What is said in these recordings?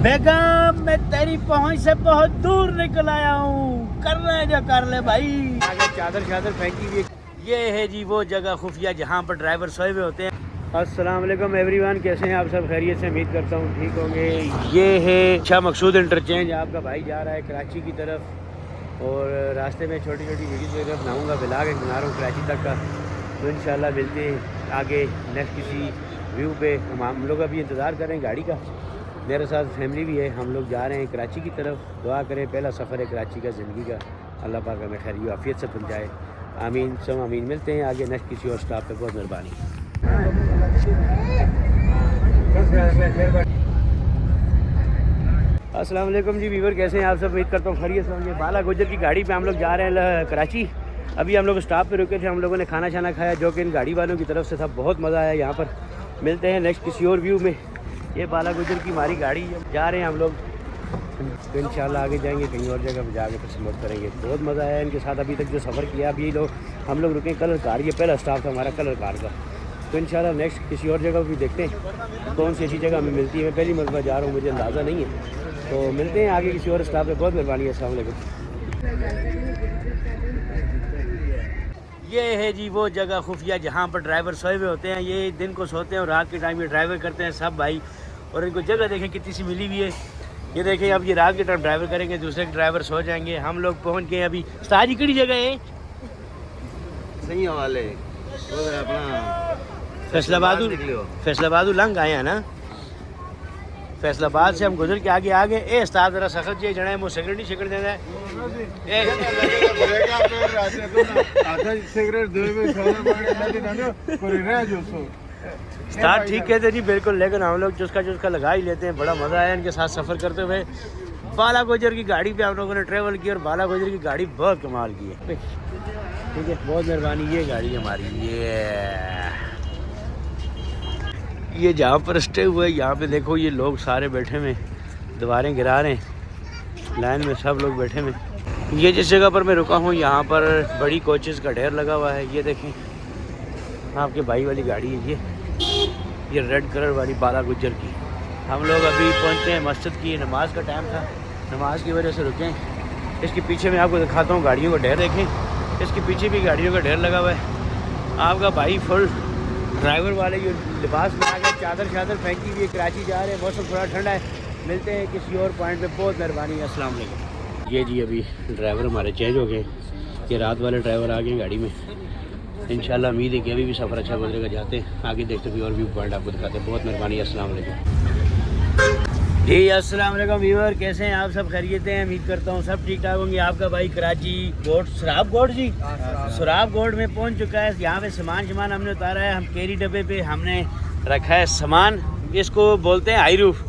बेगम मैं तेरी पहुंच से बहुत दूर निकल आया हूँ, कर रहे जो कर ले भाई। आगे चादर चादर फेंकी हुई। ये है जी वो जगह खुफिया जहाँ पर ड्राइवर सोए हुए होते हैं। अस्सलाम वालेकुम एवरीवन, कैसे हैं आप सब? खैरियत से? उम्मीद करता हूँ ठीक होंगे। ये है शाह मकसूद इंटरचेंज, आपका भाई जा रहा है कराची की तरफ और रास्ते में छोटी छोटी वीडियोज़ वगैरह बनाऊँगा, ब्लॉग एक बना रहा हूँ कराची तक का। तो इंशाल्लाह मिलते हैं आगे नेक्स्ट किसी व्यू पे। हम लोग अभी इंतज़ार करें गाड़ी का, मेरे साथ फैमिली भी है। हम लोग जा रहे हैं कराची की तरफ। दुआ करें, पहला सफ़र है कराची का ज़िंदगी का, अल्लाह पाक हमें खैर आफियत से पहुँचाए। आमीन सब आमीन। मिलते हैं आगे नेक्स्ट किसी और स्टॉप पे। बहुत मेहरबानी। अस्सलाम वालेकुम जी वीवर, कैसे हैं आप सब? उम्मीद करता हूँ खैरियत से होंगे। बाला गुजर की गाड़ी पे हम लोग जा रहे हैं कराची। अभी हम लोग स्टॉप पे रुके थे, हम लोगों ने खाना शाना खाया जो कि इन गाड़ी वालों की तरफ से था। बहुत मज़ा आया यहाँ पर। मिलते हैं नेक्स्ट किसी और व्यू में। ये बाला गुजर की हमारी गाड़ी है, जा रहे हैं हम लोग। तो इंशाल्लाह आगे जाएंगे कहीं और जगह पर, जाके फिर सफर करेंगे। बहुत मज़ा आया इनके साथ अभी तक जो सफ़र किया। अभी हम लोग रुके कलर कार, ये पहला स्टॉप था हमारा कलर कार का। तो इंशाल्लाह नेक्स्ट किसी और जगह भी देखते हैं कौन सी अच्छी जगह हमें मिलती है। मैं पहली मरतबा जा रहा हूँ, मुझे अंदाज़ा नहीं है। तो मिलते हैं आगे किसी और स्टॉप पे। बहुत मेहरबानी है। अस्सलाम वालेकुम। ये है जी वो जगह खुफिया जहाँ पर ड्राइवर सोए हुए होते हैं। ये दिन को सोते हैं और रात के टाइम ये ड्राइवर करते हैं सब भाई। और इनको जगह देखें कितनी सी मिली हुई है। ये देखें, अब ये रात के टाइम ड्राइवर करेंगे, दूसरे ड्राइवर सो जाएंगे। हम लोग पहुँच गए अभी। सारी कड़ी जगह है सही हवाले अपना फैसलाबाद लंग आए हैं ना। फैसलाबाद से हम गुजर के आगे आ गए। ए उस्ताद जरा सख्त जी जड़े मुँह सिगरेट नहीं सिगरेट देना स्टार्ट ठीक कहते जी बिल्कुल, लेकिन हम लोग चुस्का लगा ही लेते हैं। बड़ा मज़ा आया इनके साथ सफ़र करते हुए। बाला गुजर की गाड़ी पे हम लोगों ने ट्रेवल किया और बाला गुजर की गाड़ी बहुत कमाल की है। ठीक है, बहुत मेहरबानी। ये गाड़ी हमारी ये जहाँ पर स्टे हुए, यहाँ पे देखो ये लोग सारे बैठे हुए, दीवारें गिरा रहे हैं, लाइन में सब लोग बैठे हुए। ये जिस जगह पर मैं रुका हूँ यहाँ पर बड़ी कोचेस का ढेर लगा हुआ है। ये देखें, आपके भाई वाली गाड़ी है ये रेड कलर वाली बाला गुजर की। हम लोग अभी पहुँचे हैं मस्जिद की, नमाज का टाइम था, नमाज की वजह से रुके हैं। इसके पीछे मैं आपको दिखाता हूँ गाड़ियों का ढेर। देखें, इसके पीछे भी गाड़ियों का ढेर लगा हुआ है। आपका भाई फुल ड्राइवर वाले ये लिबास में आ गए, चादर फेंकी हुई है। कराची जा रहे हैं, मौसम थोड़ा ठंडा है। मिलते हैं किसी और पॉइंट पे। बहुत मेहरबानी है। अस्सलाम वालेकुम। ये जी अभी ड्राइवर हमारे चेंज हो गए। ये रात वाले ड्राइवर आ गए गाड़ी में। इंशाल्लाह उम्मीद है कि अभी भी सफ़र अच्छा गुजरेगा। जाते हैं आगे, देखते हुए और व्यू पॉइंट आपको दिखाते हैं। बहुत मेहरबानी है। अस्सलाम वालेकुम जी। अस्सलाम वालेकुम व्यूअर, कैसे हैं आप सब? खैरियत हैं? उम्मीद करता हूँ सब ठीक ठाक होंगे। आपका भाई कराची सुराब गोड जी, सुराब गोड में पहुँच चुका है। यहाँ पे सामान हमने उतारा है। हम केरी डब्बे पे हमने रखा है सामान। इसको बोलते हैं हाई रूफ,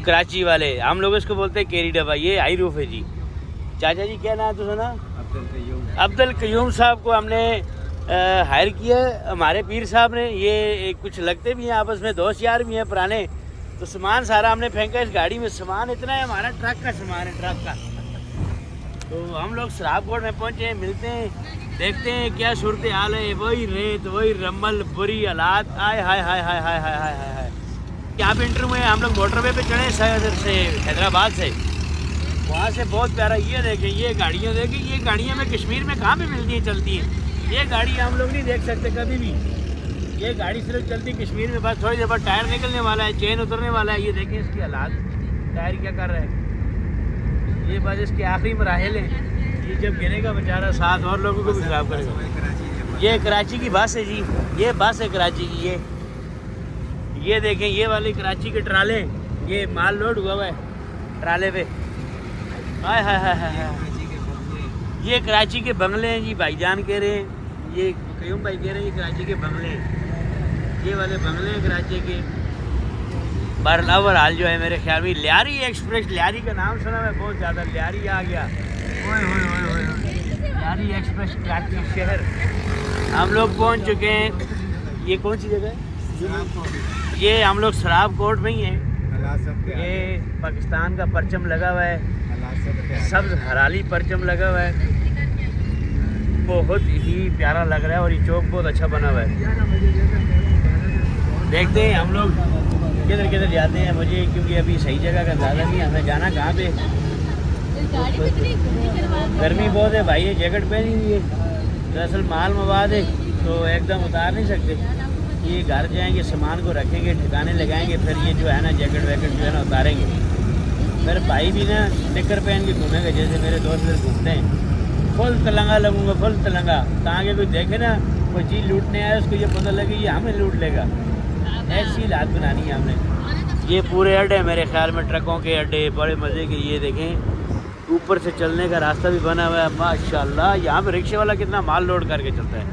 कराची वाले हम लोग इसको बोलते हैं केरी डब्बा। ये हाई रूफ है जी। चाचा जी क्या नाम तो सुना? अब्दुल कयूम साहब को हमने हायर किया हमारे पीर साहब ने। ये कुछ लगते भी हैं आपस में, दोस्त यार भी हैं पुराने। तो सामान सारा हमने फेंका इस गाड़ी में। सामान इतना है, हमारा ट्रक का सामान है, ट्रक का। तो हम लोग शराबगोड़ में पहुंचे हैं। मिलते हैं, देखते हैं क्या सूरत हाल है। वही रेत, वही रमल, बुरी हालात। आय हाय हाय हाय हाय हाय हाय हाय। यहाँ पे इंटरव्यू है। हम लोग मोटरवे पे चढ़े से हैदराबाद से। वहाँ से बहुत प्यारा ये देखें, ये गाड़ियाँ देखें। ये गाड़ियाँ में कश्मीर में कहाँ पे मिलती हैं, चलती हैं। ये गाड़ी हम लोग नहीं देख सकते कभी भी। ये गाड़ी सिर्फ चलती कश्मीर में। बस थोड़ी देर बाद टायर निकलने वाला है, चेन उतरने वाला है। ये देखें इसकी हालात, टायर क्या कर रहा है। ये बस इसके आखिरी मराहल हैं। ये जब गिरेगा बेचारा साथ और लोगों को भी खराब करेगा। ये कराची की बस है जी, ये बस है कराची की। ये देखें, ये वाली कराची के ट्राले, ये माल लोड हुआ है ट्राले पे। हाय हाय हाय हाय। ये कराची के बंगले हैं जी, भाईजान कह रहे हैं। ये कयूम भाई कह रहे हैं ये कराची के बंगले हैं। ये वाले बंगले हैं कराची के। बरनावर हाल जो है मेरे ख्याल में लियारी एक्सप्रेस, लियारी का नाम सुना मैं बहुत ज़्यादा। लियारी आ गया, लियारी एक्सप्रेस कराची शहर। हम लोग पहुंच चुके हैं। ये कौन सी जगह है? ये हम लोग शराब कोर्ट में ही हैं। ये पाकिस्तान का परचम लगा हुआ है, सब्ज हराली परचम लगा हुआ है। बहुत ही प्यारा लग रहा है और ये चौक बहुत अच्छा बना हुआ है। देखते हैं हम लोग किधर किधर जाते हैं मुझे, क्योंकि अभी सही जगह का अंदाज़ा नहीं, हमें जाना कहाँ पे। गर्मी बहुत है भाई, ये जैकेट पहनी हुई है, दरअसल माल मवाद है तो एकदम उतार नहीं सकते। ये घर जाएंगे, सामान को रखेंगे, ठिकाने लगाएंगे, फिर ये जो है ना जैकेट वैकेट जो है ना उतारेंगे। मेरे भाई भी ना निकर पहन के घूमेंगे, जैसे मेरे दोस्त लोग घूमते हैं। फुल तलंगा लगूंगा, फुल तलंगा, ताकि कोई देखे ना कोई चीज़ लूटने आए उसको ये पता लगे ये हमें लूट लेगा। ऐसी लात बनानी है हमने। ये पूरे अड्डे मेरे ख्याल में ट्रकों के अड्डे बड़े मज़े के। ये देखें ऊपर से चलने का रास्ता भी बना हुआ है माशाल्लाह। यहाँ पे रिक्शे वाला कितना माल लोड करके चलता है।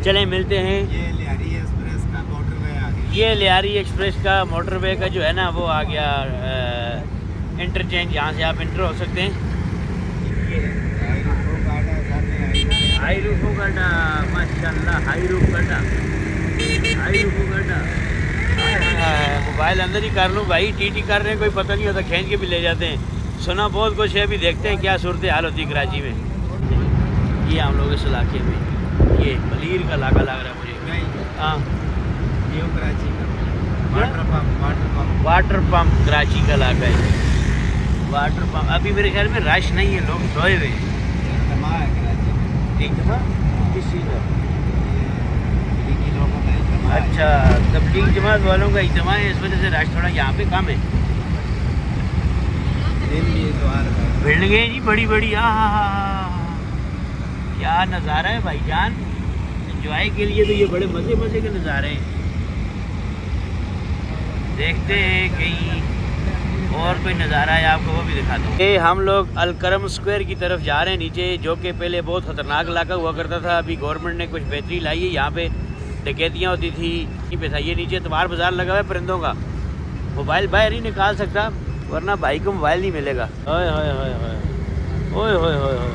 चलें मिलते हैं। ये लियारी एक्सप्रेस का मोटरवे आ गया। ये लियारी एक्सप्रेस का मोटरवे का जो है ना वो आ गया इंटरचेंज, यहाँ से आप इंटर हो सकते हैं। हाई रूफो गाड़ा माशाल्लाह, हाई रूफ गाड़ा, हाई रूफो गाड़ा। मोबाइल अंदर ही कर लूँ भाई, टीटी कर रहे हैं, कोई पता नहीं होता, खींच के भी ले जाते हैं। सुना बहुत कुछ है, अभी देखते हैं क्या सूरत हाल होती है कराची में। ये हम लोग इस इलाके में, ये मलीर का इलाका लग रहा है मुझे। हाँ ये कराची का वाटर पंप कराची का इलाका है। वाटर पंप अभी मेरे ख्याल में रश नहीं है, लोग सोए हुए हैं। इज्तिमा किस चीज़ का? अच्छा, तबलीग जमात वालों का इज्तिमा है, इस वजह से रश थोड़ा यहाँ पे कम है। बिल्डिंगें जी बड़ी बड़ी, क्या नज़ारा है भाईजान। एंजॉय के लिए तो ये बड़े मज़े मज़े के नज़ारे हैं। देखते हैं कहीं और कोई नज़ारा है आपको, वो भी दिखाता हूँ। ये हम लोग अलकरम स्क्वायर की तरफ जा रहे हैं नीचे, जो कि पहले बहुत ख़तरनाक इलाका हुआ करता था। अभी गवर्नमेंट ने कुछ बेहतरी लाई है, यहाँ पे डकैतियाँ होती थी। यहीं पे था, ये नीचे इतवार बाज़ार लगा हुआ है परिंदों का। मोबाइल बाहर ही निकाल सकता, वरना भाई को मोबाइल नहीं मिलेगा। ओए होए होए होए ओए होए होए होए।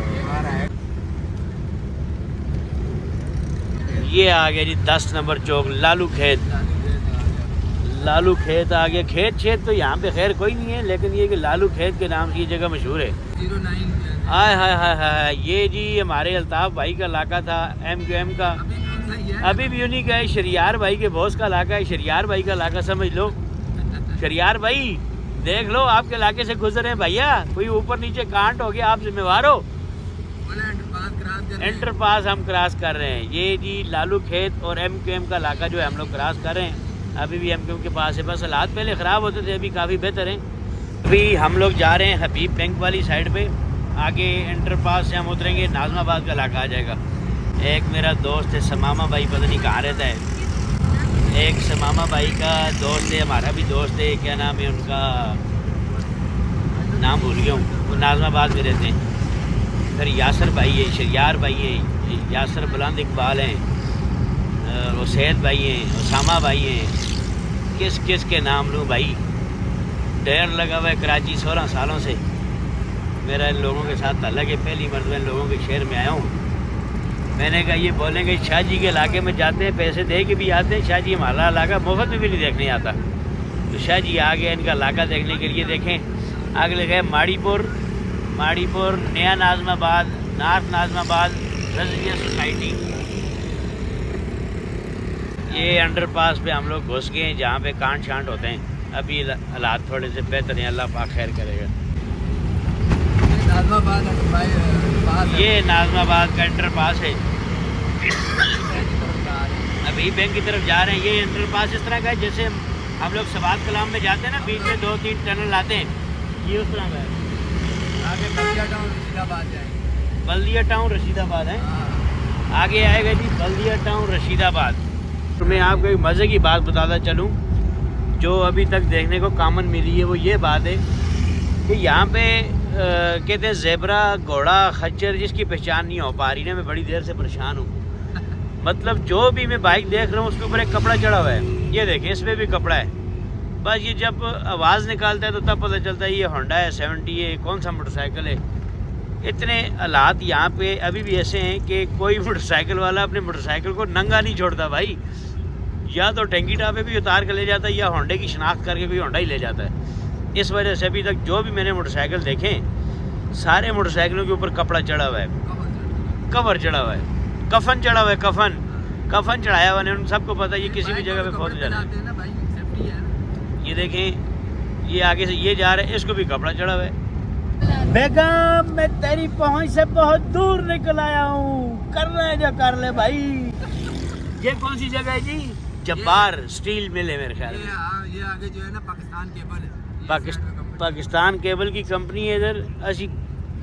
ये आ गया जी 10 नंबर चौक, लालू खेत। लालू खेत आ गया। खेत छेत तो यहाँ पे खैर कोई नहीं है, लेकिन ये कि लालू खेत के नाम से ये जगह मशहूर है। 09 हाय हाय हाय हाय। ये जी हमारे अल्ताफ़ भाई का इलाका था, MQM का। अभी भी उन्हीं का है, शरियार भाई के बॉस का इलाका है। शरियार भाई का इलाका समझ लो। शरियार भाई देख लो, आपके इलाके से गुजर रहे भैया, कोई ऊपर नीचे कांट हो गया, आप जिम्मेवार हो। इंटर पास हम क्रॉस कर रहे हैं। ये जी लालू खेत और MQM का इलाका जो है हम लोग क्रॉस कर रहे हैं। अभी भी MQM के पास है, बस हालात पहले ख़राब होते थे, अभी काफ़ी बेहतर हैं। अभी हम लोग जा रहे हैं हबीब बैंक वाली साइड पे। आगे इंटर पास से हम उतरेंगे, नाज़माबाद का इलाका आ जाएगा। एक मेरा दोस्त है समामा भाई, पता नहीं कहाँ रहता है। एक समामा भाई का दोस्त है, हमारा भी दोस्त है, क्या नाम है उनका, नाम भूल गया हूँ, वो नाज़माबाद में रहते हैं। फिर यासर भाई है, शरियार भाई है, यासर बुलंद इकबाल हैं, उसैद भाई हैं, उसामा भाई हैं। किस किस के नाम लूँ भाई, ढेर लगा हुआ है कराची 16 सालों से। मेरा इन लोगों के साथ ताल्लुक है, पहली मरतबा इन लोगों के शहर में आया हूँ। मैंने कहा ये बोलेंगे शाह जी के इलाके में जाते हैं, पैसे दे के भी आते हैं। शाह जी हमारा इलाका मुफ्त में भी नहीं देखने आता, तो शाह जी आ गए इनका इलाका देखने के लिए। देखें आगे लिखा है माड़ीपुर, माड़ीपुर, नया नाज़माबाद, नॉर्थ नाज़माबाद रज़िया सोसाइटी। ये अंडरपास पे हम लोग घुस गए हैं, जहाँ पे कांड शांड होते हैं। अभी हालात थोड़े से बेहतर हैं, अल्लाह पाक खैर करेगा। ये नाज़माबाद का इंटरपास है। अभी बैंक की तरफ जा रहे हैं। ये इंटरपास इस तरह का है जैसे हम लोग सवाद कलाम में जाते हैं ना, बीच में 2-3 टनल आते हैं, ये उस तरह का है। आगे बल्दिया टाउन रशीदाबाद जाएंगे, बल्दिया टाउन रशीदाबाद है। आगे आएगा जी बल्दिया टाउन रशीदाबाद। तो मैं आपको एक मज़े की बात बताता चलूँ, जो अभी तक देखने को कॉमन मिली है, वो ये बात है कि यहाँ पे कहते हैं ज़ेबरा, घोड़ा, खच्चर, जिसकी पहचान नहीं हो पा रही ना, मैं बड़ी देर से परेशान हूँ। मतलब जो भी मैं बाइक देख रहा हूँ उसके ऊपर एक कपड़ा चढ़ा हुआ है। ये देखें, इसमें भी कपड़ा है। बस ये जब आवाज़ निकालता है तो तब पता चलता है ये होंडा है, 70 है, कौन सा मोटरसाइकिल है। इतने हालात यहाँ पे अभी भी ऐसे हैं कि कोई मोटरसाइकिल वाला अपने मोटरसाइकिल को नंगा नहीं छोड़ता भाई। या तो टंकी टापे भी उतार कर ले जाता है, या होंडे की शनाख्त करके कोई होंडा ही ले जाता है। इस वजह से अभी तक जो भी मैंने मोटरसाइकिल देखे, सारे मोटरसाइकिलों के ऊपर कपड़ा चढ़ा हुआ है, कवर चढ़ा हुआ है, कफन चढ़ा हुआ है, कफन चढ़ाया हुआ है। उन सबको पता है ये किसी भी जगह पे पहुँच जाना है। ये देखें, ये आगे से ये जा रहा है, इसको भी कपड़ा चढ़ा हुआ है। बेगम मैं तेरी पहुंच से बहुत दूर निकल आया हूँ, कर रहे जो कर ले भाई। ये कौन सी जगह है जी? जब्बार स्टील मिल है मेरे ख्याल में। ये आगे जो है ना पाकिस्तान केबल है। पाकिस्तान केबल की कंपनी है इधर। असी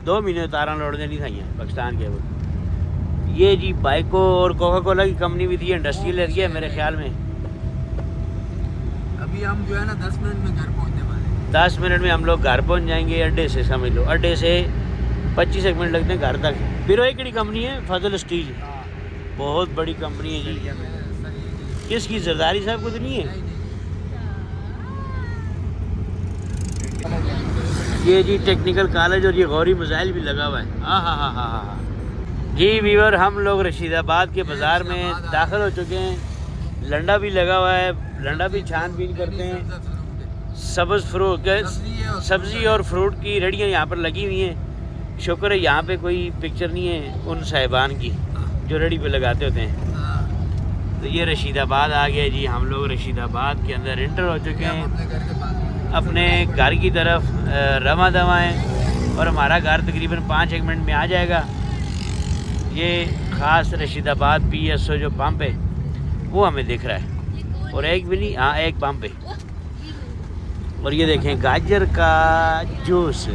2 महीने तारा लौट देनी था पाकिस्तान केबल। ये जी बाइको और कोका कोला की कंपनी भी थी, इंडस्ट्रियल एरिया है मेरे ख्याल में। अभी हम जो है ना 10 मिनट में घर पहुंचने वाले हैं। 10 मिनट में हम लोग घर पहुंच जाएंगे अड्डे से, समझ लो अड्डे से 25 मिनट लगते हैं घर तक। फिर एक बड़ी कंपनी है फजल स्टील, बहुत बड़ी कंपनी है जी। किसकी? जरदारी साहब को तो नहीं है? ये जी टेक्निकल कॉलेज और ये गौरी मिसाइल भी लगा हुआ है। हाँ जी वीवर, हम लोग रशीदाबाद के बाज़ार में दाखिल हो चुके हैं। लंडा भी लगा हुआ है, लंडा भी छानबीन करते हैं। सब्ज़ फ्रूट, सब्ज़ी और फ्रूट की रेडियाँ यहाँ पर लगी हुई हैं। शुक्र है यहाँ पे कोई पिक्चर नहीं है उन साहिबान की जो रेडी पे लगाते होते हैं। तो ये रशीदाबाद आ गया जी। हम लोग रशीदाबाद के अंदर इंटर हो चुके हैं, अपने घर की तरफ रवा दवा हैं और हमारा घर तकरीबन 5-1 मिनट में आ जाएगा। ये ख़ास रशीदाबाद PSO जो पंप है वो हमें दिख रहा है, और एक भी नहीं, हाँ एक पंप है। और ये देखें गाजर का जूस,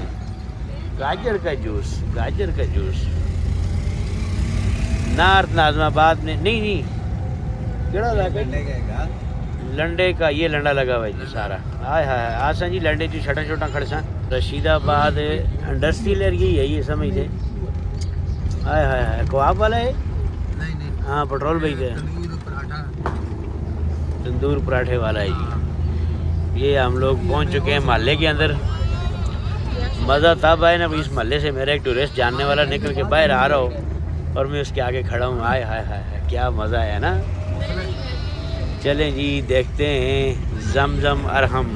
गाजर का जूस, गाजर का जूस। नॉर्थ नाज़माबाद में नहीं केड़ा लगा लंडे का, ये लंडा लगा हुआ है जी सारा। हाय हाय आसान जी लंडे जी छोटा छोटा खड़सा। रशीदाबाद इंडस्ट्रियल एरिया है ये, समझते। हाय हाय हाय कबाब वाला है? नहीं हाँ पेट्रोल भाई है, तंदूर पराठे वाला है जी। ये हम लोग पहुंच चुके हैं मोहल्ले के अंदर। मज़ा तब आए ना इस मोहल्ले से मेरा एक टूरिस्ट जानने वाला निकल के बाहर आ रहा हो और मैं उसके आगे खड़ा हूँ। हाय हाय हाय क्या मज़ा आया ना। चलें जी देखते हैं जमजम अरहम।